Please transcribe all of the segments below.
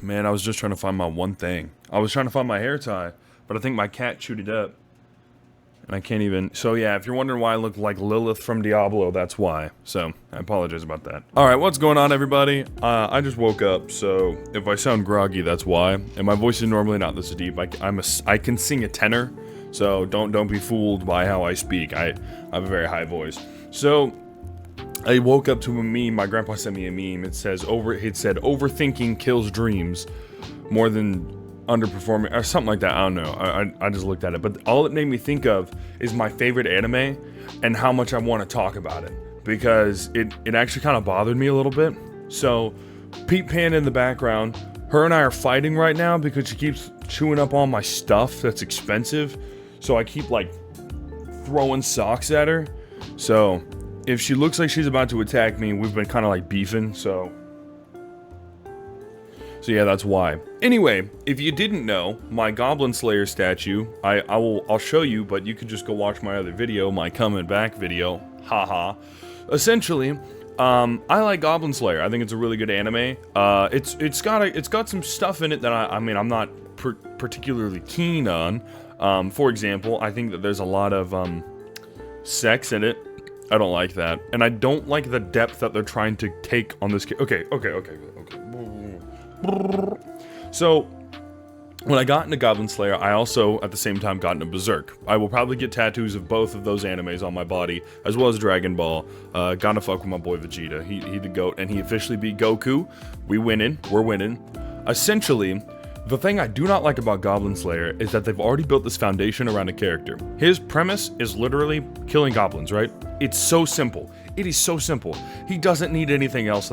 Man, I was just trying to find my one thing. I was trying to find my hair tie, but I think my cat chewed it up. And I can't even... So yeah, if you're wondering why I look like Lilith from Diablo, that's why. So, I apologize about that. Alright, what's going on, everybody? I just woke up, so if I sound groggy, that's why. And my voice is normally not this deep. I can sing a tenor, so don't be fooled by how I speak. I have a very high voice. So, I woke up to a meme. My grandpa sent me a meme. It said, overthinking kills dreams more than underperforming, or something like that. I don't know. I just looked at it. But all it made me think of is my favorite anime and how much I want to talk about it. Because it actually kind of bothered me a little bit. So, Pete Pan in the background. Her and I are fighting right now because she keeps chewing up all my stuff that's expensive. So I keep, like, throwing socks at her. So, if she looks like she's about to attack me, we've been kind of, like, beefing, so yeah, that's why. Anyway, if you didn't know, my Goblin Slayer statue, I'll show you, but you can just go watch my other video, my coming back video, haha. Essentially, I like Goblin Slayer. I think it's a really good anime. It's got some stuff in it that I'm not particularly keen on. For example, I think that there's a lot of sex in it. I don't like that, and I don't like the depth that they're trying to take on this. Okay. So, when I got into Goblin Slayer, I also, at the same time, got into Berserk. I will probably get tattoos of both of those animes on my body, as well as Dragon Ball. Gotta fuck with my boy Vegeta. He the GOAT, and he officially beat Goku. We're winning. Essentially, the thing I do not like about Goblin Slayer is that they've already built this foundation around a character. His premise is literally killing goblins, right? It's so simple. It is so simple. He doesn't need anything else,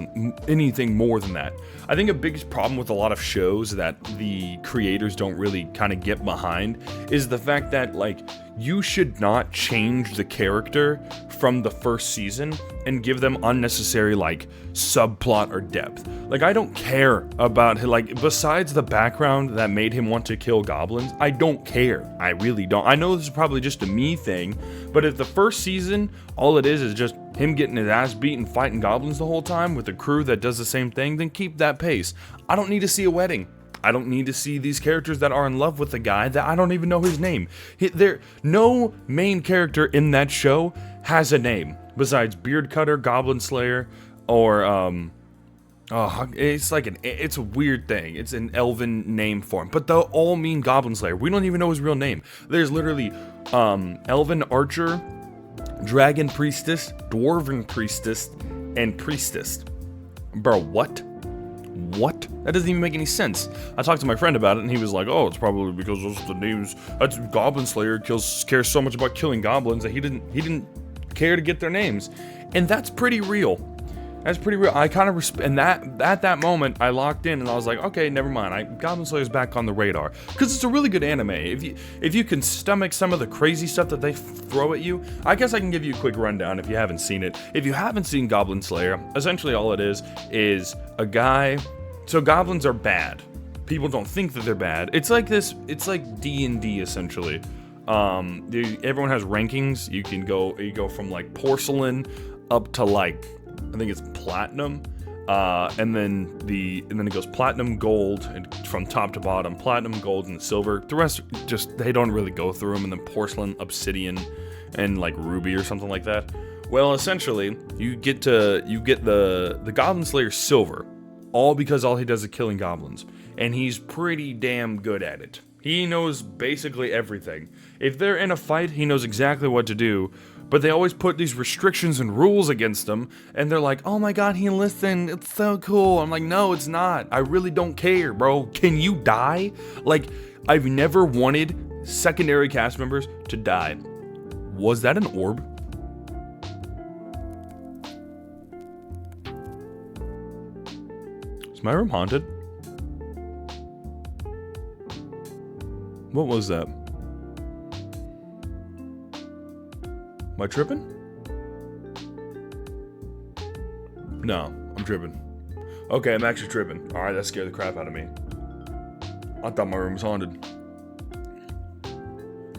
anything more than that. I think a big problem with a lot of shows that the creators don't really kind of get behind is the fact that, like, you should not change the character from the first season and give them unnecessary, like, subplot or depth. Like, I don't care about, like, besides the background that made him want to kill goblins, I don't care. I really don't. I know this is probably just a me thing, but if the first season, all it is just him getting his ass beaten fighting goblins the whole time with a crew that does the same thing, then keep that pace. I don't need to see a wedding. I don't need to see these characters that are in love with a guy that I don't even know his name. No main character in that show has a name besides Beard Cutter, Goblin Slayer, or it's a weird thing. It's an elven name for him, but they'll all mean Goblin Slayer. We don't even know his real name. There's literally Elven Archer, Dragon Priestess, Dwarven Priestess, and Priestess. Bro, what? What? That doesn't even make any sense. I talked to my friend about it, and he was like, "Oh, it's probably because those are the names. That's Goblin Slayer cares so much about killing goblins that he didn't care to get their names," and that's pretty real. That's pretty real. I kind of and that at that moment I locked in, and I was like, "Okay, never mind. Goblin Slayer's back on the radar because it's a really good anime. If you can stomach some of the crazy stuff that they throw at you, I guess I can give you a quick rundown if you haven't seen it. If you haven't seen Goblin Slayer, essentially all it is a guy. So goblins are bad. People don't think that they're bad. It's like this. It's like D&D essentially. Everyone has rankings. You go from like porcelain up to like, I think it's platinum, and then it goes platinum, gold, and from top to bottom, platinum, gold, and silver. The rest just they don't really go through them, and then porcelain, obsidian, and like ruby or something like that. Well, essentially, you get the Goblin Slayer silver, all because all he does is killing goblins, and he's pretty damn good at it. He knows basically everything. If they're in a fight, he knows exactly what to do. But they always put these restrictions and rules against him, and they're like, "Oh my god, he enlisted, it's so cool." I'm like, no, it's not. I really don't care, bro. Can you die? Like, I've never wanted secondary cast members to die. Was that an orb? Is my room haunted? What was that? Am I tripping? No, I'm tripping. Okay, I'm actually tripping. Alright, that scared the crap out of me. I thought my room was haunted.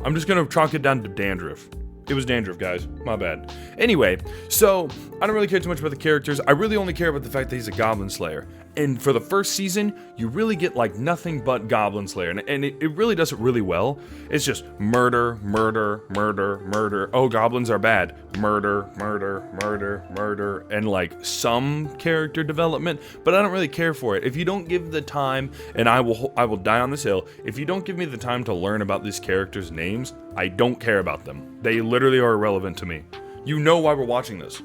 I'm just gonna chalk it down to dandruff. It was dandruff, guys. My bad. Anyway, so, I don't really care too much about the characters. I really only care about the fact that he's a Goblin Slayer. And for the first season, you really get like nothing but Goblin Slayer. And it really does it really well. It's just murder, murder, murder, murder. Oh, goblins are bad. Murder, murder, murder, murder. And like some character development. But I don't really care for it. If you don't give the time, and I will die on this hill. If you don't give me the time to learn about these characters' names, I don't care about them. They literally are irrelevant to me. You know why we're watching this.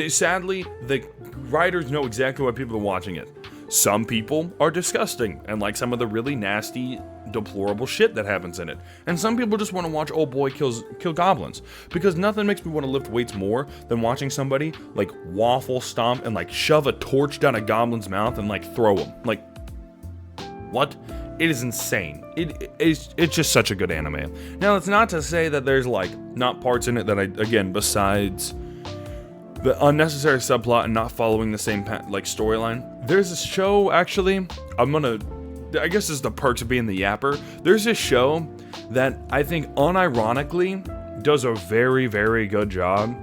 Sadly, the writers know exactly why people are watching it. Some people are disgusting and like some of the really nasty, deplorable shit that happens in it. And some people just want to watch old boy kill goblins. Because nothing makes me want to lift weights more than watching somebody like waffle stomp and like shove a torch down a goblin's mouth and like throw him. Like, what? It is insane. It's just such a good anime. Now, it's not to say that there's like not parts in it that besides the unnecessary subplot and not following the same storyline. There's a show, actually, I guess this is the perks of being the Yapper. There's this show that I think unironically does a very, very good job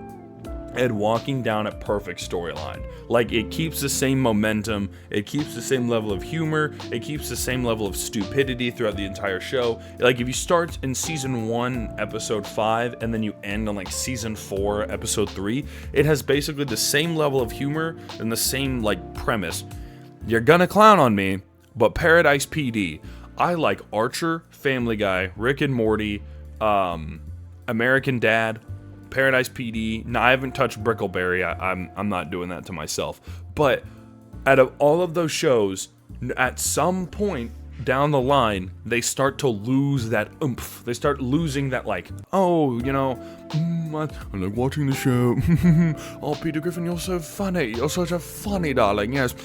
at walking down a perfect storyline. Like, it keeps the same momentum, it keeps the same level of humor, it keeps the same level of stupidity throughout the entire show. Like, if you start in season 1, episode 5, and then you end on like season 4, episode 3, it has basically the same level of humor and the same like premise. You're gonna clown on me, but Paradise PD. I like Archer, Family Guy, Rick and Morty, American Dad, Paradise PD. Now, I haven't touched Brickleberry. I'm not doing that to myself. But out of all of those shows, at some point down the line, they start to lose that oomph. They start losing that like, oh, you know, I like watching the show. Oh, Peter Griffin, you're so funny. You're such a funny darling. Yes.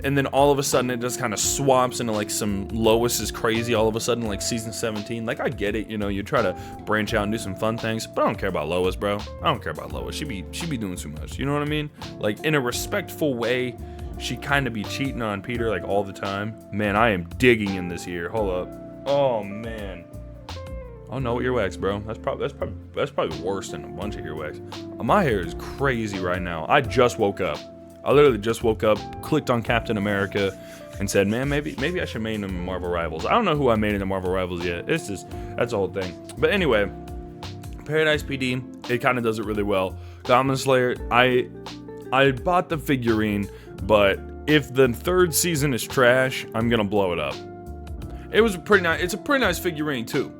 And then all of a sudden, it just kind of swaps into like some Lois is crazy all of a sudden, like season 17. Like, I get it, you know, you try to branch out and do some fun things, but I don't care about Lois, bro. I don't care about Lois. She be doing too much. You know what I mean? Like, in a respectful way, she kind of be cheating on Peter like all the time. Man, I am digging in this year. Hold up. Oh man. Oh no, earwax, bro. That's probably worse than a bunch of earwax. My hair is crazy right now. I just woke up. I literally just woke up, clicked on Captain America, and said, man, maybe I should main him in Marvel Rivals. I don't know who I made in the Marvel Rivals yet. It's just, that's the whole thing. But anyway, Paradise PD, it kind of does it really well. Goblin Slayer, I bought the figurine, but if the third season is trash, I'm gonna blow it up. It's a pretty nice figurine too.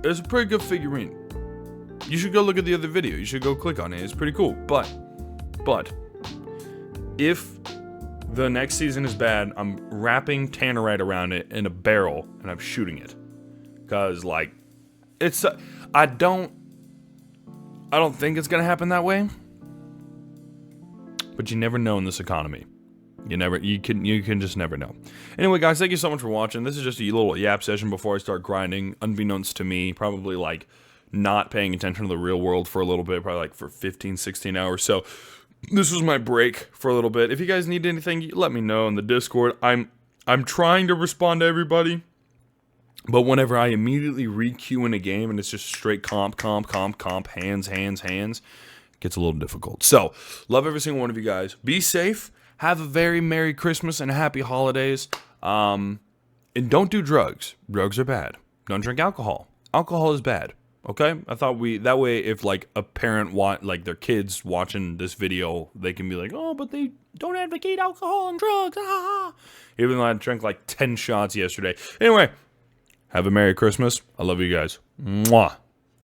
It's a pretty good figurine. You should go look at the other video. You should go click on it. It's pretty cool. But if the next season is bad, I'm wrapping tannerite around it in a barrel and I'm shooting it. Cause like, I don't think it's gonna happen that way. But you never know in this economy. You can just never know. Anyway, guys, thank you so much for watching. This is just a little yap session before I start grinding, unbeknownst to me, probably like not paying attention to the real world for a little bit, probably like for 15, 16 hours. So this was my break for a little bit. If you guys need anything, let me know in the Discord. I'm trying to respond to everybody, but whenever I immediately re-queue in a game and it's just straight comp, hands, it gets a little difficult. So, love every single one of you guys. Be safe. Have a very Merry Christmas and Happy Holidays. And don't do drugs. Drugs are bad. Don't drink alcohol. Alcohol is bad. Okay? I thought that way if like a parent like their kids watching this video, they can be like, oh, but they don't advocate alcohol and drugs. Ah. Even though I drank like 10 shots yesterday. Anyway, have a Merry Christmas. I love you guys. Mwah.